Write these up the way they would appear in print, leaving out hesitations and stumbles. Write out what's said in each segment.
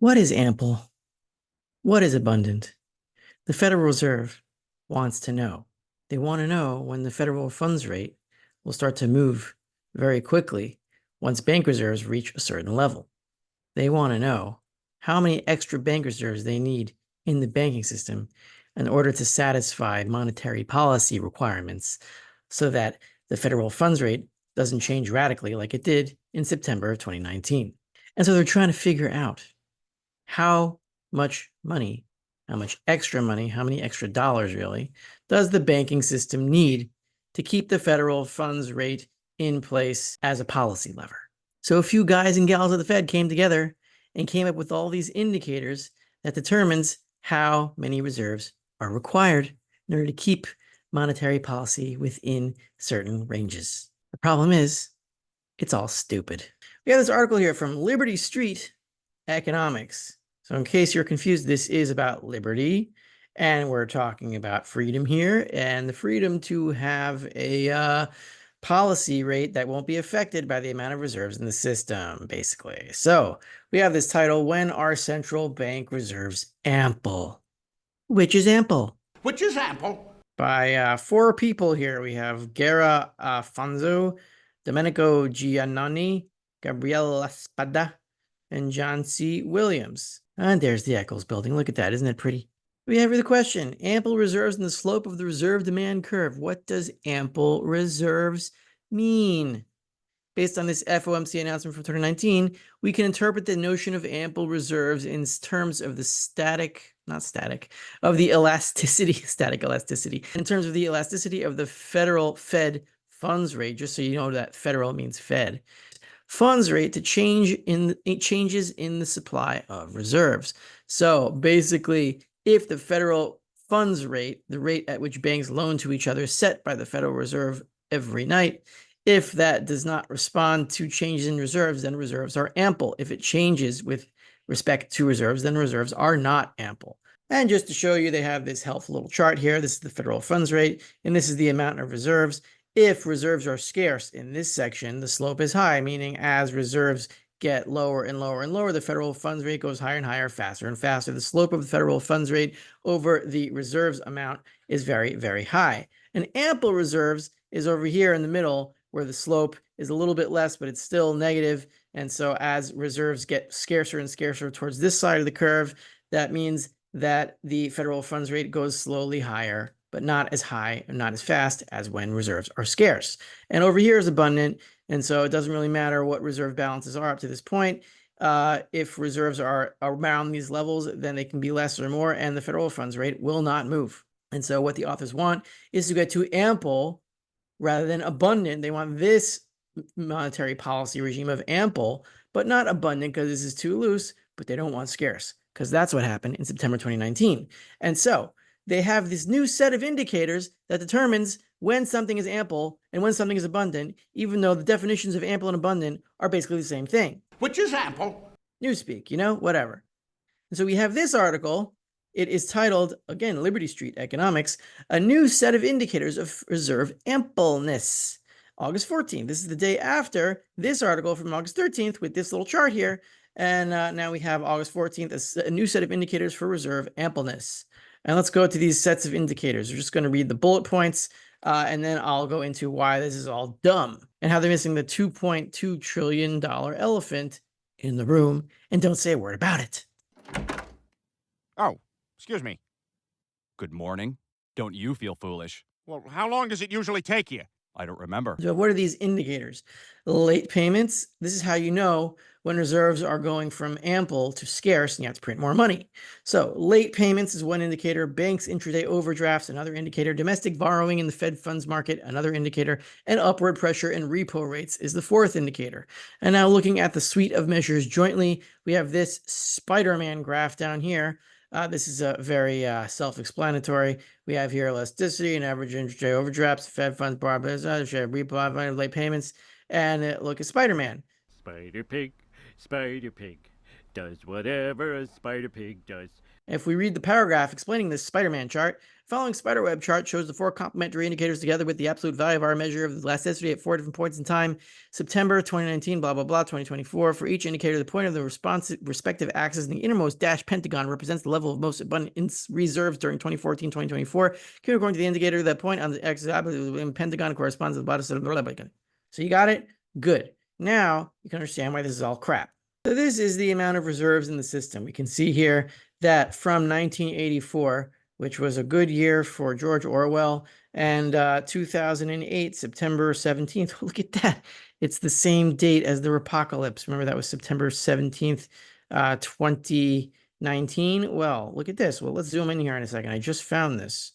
What is ample? What is abundant? The Federal Reserve wants to know. They want to know when the federal funds rate will start to move very quickly once bank reserves reach a certain level. They want to know how many extra bank reserves they need in the banking system in order to satisfy monetary policy requirements so that the federal funds rate doesn't change radically like it did in September of 2019. And so they're trying to figure out how much money, how much extra money, how many extra dollars really, does the banking system need to keep the federal funds rate in place as a policy lever? So a few guys and gals at the Fed came together and came up with all these indicators that determines how many reserves are required in order to keep monetary policy within certain ranges. The problem is, it's all stupid. We have this article here from Liberty Street Economics. So in case you're confused, this is about liberty, and we're talking about freedom here, and the freedom to have a policy rate that won't be affected by the amount of reserves in the system, basically. So we have this title, When Are Central Bank Reserves Ample? Which is ample? Which is ample. By four people here. We have Guerra Fonzo, Domenico Giannoni, Gabriele Spada, and John C. Williams. And there's the Eccles building. Look at that. Isn't that pretty? We have here the question. Ample reserves in the slope of the reserve demand curve. What does ample reserves mean? Based on this FOMC announcement from 2019, we can interpret the notion of ample reserves in terms of the of the elasticity, static elasticity, in terms of the elasticity of the federal Fed funds rate, just so you know that federal means Fed, funds rate to changes in the supply of reserves. So basically, if the federal funds rate, the rate at which banks loan to each other, is set by the Federal Reserve every night, if that does not respond to changes in reserves, then reserves are ample. If it changes with respect to reserves, then reserves are not ample. And just to show you, they have this helpful little chart here. This is the federal funds rate, and this is the amount of reserves. If reserves are scarce in this section, the slope is high, meaning as reserves get lower and lower and lower, the federal funds rate goes higher and higher, faster and faster. The slope of the federal funds rate over the reserves amount is very, very high. And ample reserves is over here in the middle, where the slope is a little bit less, but it's still negative. And so as reserves get scarcer and scarcer towards this side of the curve, that means that the federal funds rate goes slowly higher, but not as high and not as fast as when reserves are scarce. And over here is abundant. And so it doesn't really matter what reserve balances are up to this point. If reserves are around these levels, then they can be less or more, and the federal funds rate will not move. And so what the authors want is to get to ample rather than abundant. They want this monetary policy regime of ample, but not abundant because this is too loose, but they don't want scarce because that's what happened in September 2019. And so they have this new set of indicators that determines when something is ample and when something is abundant, even though the definitions of ample and abundant are basically the same thing. Which is ample. Newspeak, whatever. And so we have this article. It is titled, again, Liberty Street Economics, a new set of indicators of reserve ampleness. August 14th. This is the day after this article from August 13th with this little chart here. And now we have August 14th, a new set of indicators for reserve ampleness. And let's go to these sets of indicators. We're just going to read the bullet points, and then I'll go into why this is all dumb and how they're missing the $2.2 trillion elephant in the room and don't say a word about it. Oh, excuse me. Good morning. Don't you feel foolish? Well, how long does it usually take you? I don't remember. So what are these indicators? Late payments. This is how you know when reserves are going from ample to scarce and you have to print more money. So late payments is one indicator. Banks intraday overdrafts, another indicator. Domestic borrowing in the Fed funds market, another indicator. And upward pressure in repo rates is the fourth indicator. And now looking at the suite of measures jointly, we have this Spider-Man graph down here. This is a very self-explanatory. We have here elasticity and average intraday overdrafts, Fed funds borrowing, share repo, late payments, and look at Spider-Man. Spider Pig does whatever a Spider Pig does. If we read the paragraph explaining this Spider-Man chart, following spiderweb chart shows the four complementary indicators together with the absolute value of our measure of the elasticity at 4 different points in time. September 2019, blah, blah, blah, 2024. For each indicator, the point of the respective axis in the innermost dashed pentagon represents the level of most abundant reserves during 2014, 2024. According to the indicator, the point on the axis in pentagon corresponds to the bottom. So you got it? Good. Now you can understand why this is all crap. So this is the amount of reserves in the system. We can see here that from 1984, which was a good year for George Orwell, and 2008, September 17th. Look at that. It's the same date as the apocalypse. Remember, that was September 17th, 2019. Well, look at this. Well, let's zoom in here in a second. I just found this.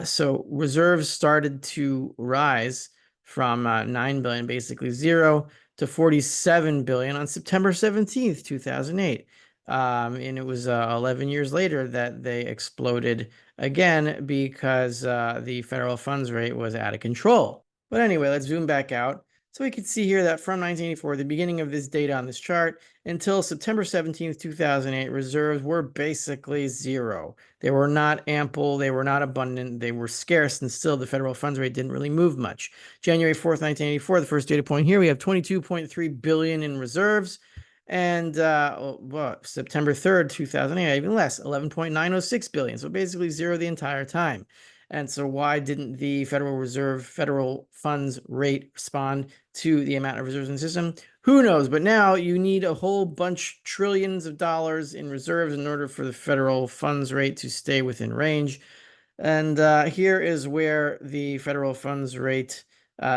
So reserves started to rise from 9 billion, basically zero, to 47 billion on September 17th, 2008. And it was 11 years later that they exploded again because the federal funds rate was out of control. But anyway, let's zoom back out. So we can see here that from 1984, the beginning of this data on this chart, until September 17th, 2008, reserves were basically zero. They were not ample, they were not abundant, they were scarce, and still the federal funds rate didn't really move much. January 4th, 1984, the first data point here, we have 22.3 billion in reserves. And September 3rd, 2008, even less, 11.906 billion. So basically zero the entire time. And so why didn't the Federal Reserve federal funds rate respond to the amount of reserves in the system? Who knows? But now you need a whole bunch, trillions of dollars in reserves in order for the federal funds rate to stay within range. And here is where the federal funds rate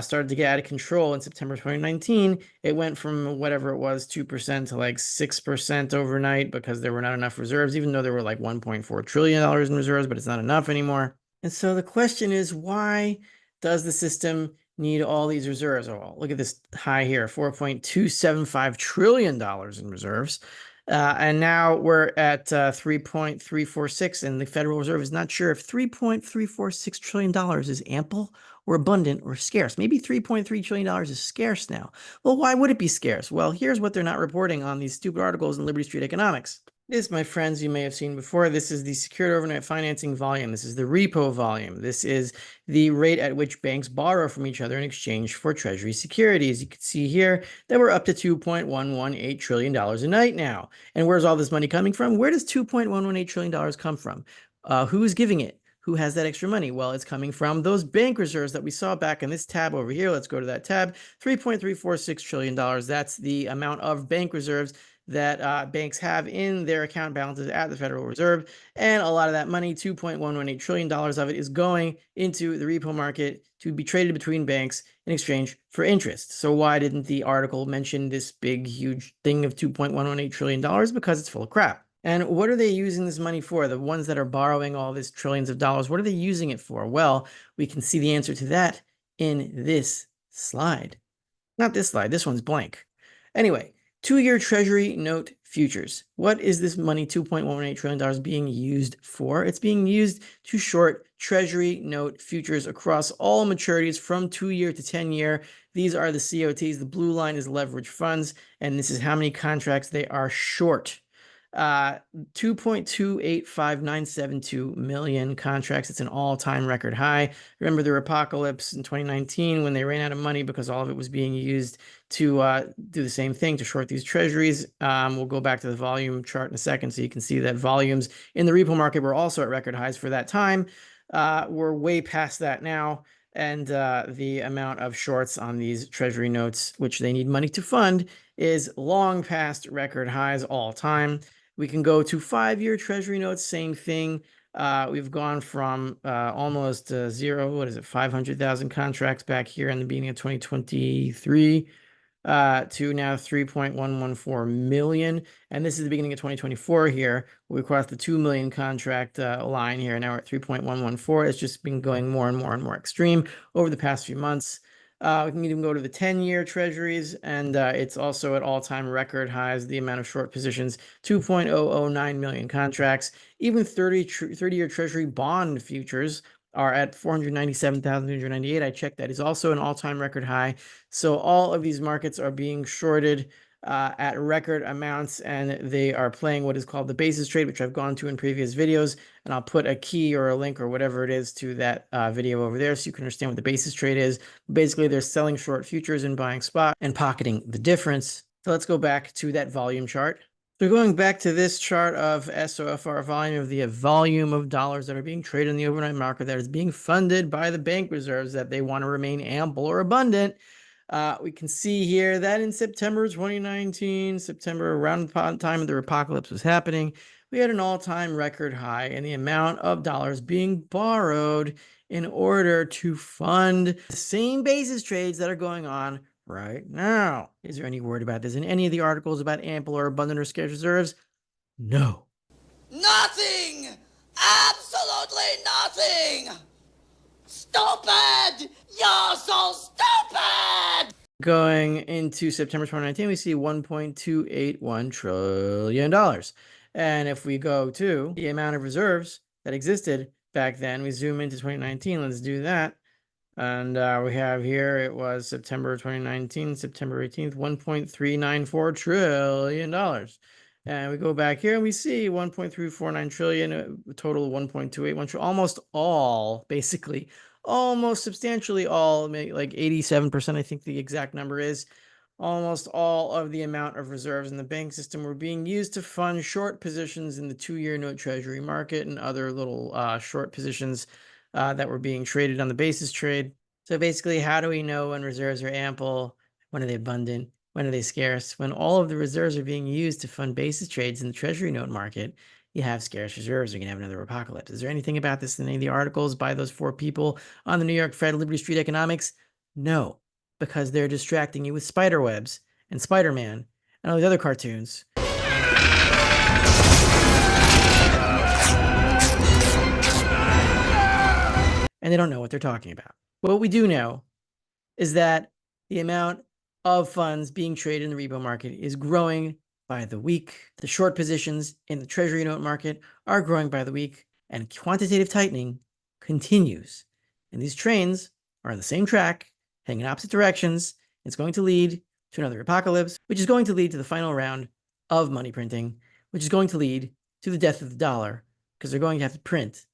started to get out of control in September 2019. It went from whatever it was, 2% to like 6% overnight because there were not enough reserves, even though there were like $1.4 trillion in reserves, but it's not enough anymore. And so the question is, why does the system need all these reserves? Oh, look at this high here, $4.275 trillion in reserves. And now we're at 3.346, and the Federal Reserve is not sure if $3.346 trillion is ample or abundant or scarce. Maybe $3.3 trillion is scarce now. Well, why would it be scarce? Well, here's what they're not reporting on these stupid articles in Liberty Street Economics. This, my friends, you may have seen before. This is the secured overnight financing volume. This is the repo volume. This is the rate at which banks borrow from each other in exchange for Treasury securities. You can see here that we're up to $2.118 trillion a night now. And where's all this money coming from? Where does $2.118 trillion come from? Who's giving it? Who has that extra money? Well, it's coming from those bank reserves that we saw back in this tab over here. Let's go to that tab. $3.346 trillion. That's the amount of bank reserves that banks have in their account balances at the Federal Reserve. And a lot of that money, $2.118 trillion of it, is going into the repo market to be traded between banks in exchange for interest. So why didn't the article mention this big, huge thing of $2.118 trillion? Because it's full of crap. And what are they using this money for? The ones that are borrowing all this trillions of dollars, what are they using it for? Well, we can see the answer to that in this slide. Not this slide, this one's blank. Anyway, 2-year Treasury note futures. What is this money, $2.118 trillion, being used for? It's being used to short Treasury note futures across all maturities from 2-year to 10-year. These are the COTs. The blue line is leverage funds, and this is how many contracts they are short. 2.285972 million contracts. It's an all-time record high. Remember the apocalypse in 2019 when they ran out of money because all of it was being used to do the same thing, to short these treasuries. We'll go back to the volume chart in a second so you can see that volumes in the repo market were also at record highs for that time. We're way past that now. And the amount of shorts on these treasury notes, which they need money to fund, is long past record highs all time. We can go to 5-year Treasury notes, same thing. We've gone from almost zero, 500,000 contracts back here in the beginning of 2023 to now 3.114 million. And this is the beginning of 2024 here. We crossed the 2 million contract line here. Now we're at 3.114. It's just been going more and more and more extreme over the past few months. We can even go to the 10-year treasuries, and it's also at all-time record highs, the amount of short positions, 2.009 million contracts. Even 30-year treasury bond futures are at 497,298. I checked, that is also an all-time record high. So all of these markets are being shorted at record amounts, and they are playing what is called the basis trade, which I've gone to in previous videos, and I'll put a key or a link or whatever it is to that video over there so you can understand what the basis trade is. Basically, they're selling short futures and buying spot and pocketing the difference. So let's go back to that volume chart. So going back to this chart of SOFR volume, of the volume of dollars that are being traded in the overnight market that is being funded by the bank reserves that they want to remain ample or abundant, we can see here that in September 2019, September, around the time of the apocalypse was happening, we had an all-time record high in the amount of dollars being borrowed in order to fund the same basis trades that are going on right now. Is there any word about this in any of the articles about ample or abundant or scarce reserves? No. Nothing! Absolutely nothing! Stupid! You're so stupid! Going into September 2019, we see $1.281 trillion. And if we go to the amount of reserves that existed back then, we zoom into 2019. Let's do that. And we have here, it was September 2019, September 18th, $1.394 trillion. And we go back here and we see 1.349 trillion, a total of 1.281 trillion, almost all, basically, almost substantially all, like 87%, I think the exact number is, almost all of the amount of reserves in the bank system were being used to fund short positions in the 2-year note treasury market and other little short positions that were being traded on the basis trade. So basically, how do we know when reserves are ample? When are they abundant? When are they scarce? When all of the reserves are being used to fund basis trades in the treasury note market, you have scarce reserves. You're going to have another apocalypse. Is there anything about this in any of the articles by those 4 people on the New York Fed Liberty Street Economics? No, because they're distracting you with spiderwebs and Spider-Man and all these other cartoons. And they don't know what they're talking about. What we do know is that the amount of funds being traded in the repo market is growing by the week. The short positions in the treasury note market are growing by the week, and quantitative tightening continues. And these trains are on the same track, heading in opposite directions. It's going to lead to another apocalypse, which is going to lead to the final round of money printing, which is going to lead to the death of the dollar, because they're going to have to print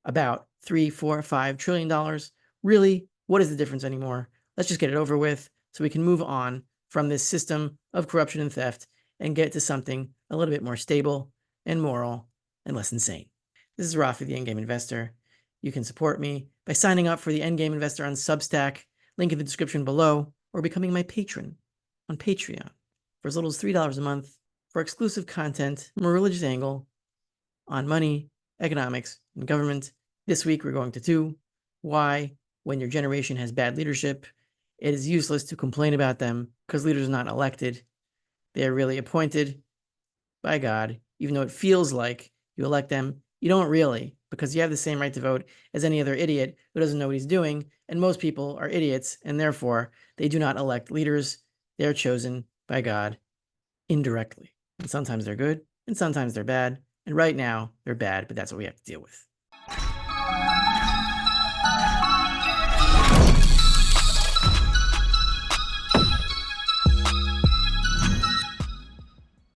about $3, $4, $5 trillion. Really, what is the difference anymore? Let's just get it over with so we can move on from this system of corruption and theft and get to something a little bit more stable and moral and less insane. This is Rafi, the Endgame Investor. You can support me by signing up for the Endgame Investor on Substack, link in the description below, or becoming my patron on Patreon for as little as $3 a month for exclusive content from a religious angle on money, economics, and government. This week, we're going to do why, when your generation has bad leadership, it is useless to complain about them because leaders are not elected. They are really appointed by God. Even though it feels like you elect them, you don't really, because you have the same right to vote as any other idiot who doesn't know what he's doing. And most people are idiots, and therefore they do not elect leaders. They are chosen by God indirectly. And sometimes they're good, and sometimes they're bad. And right now, they're bad, but that's what we have to deal with.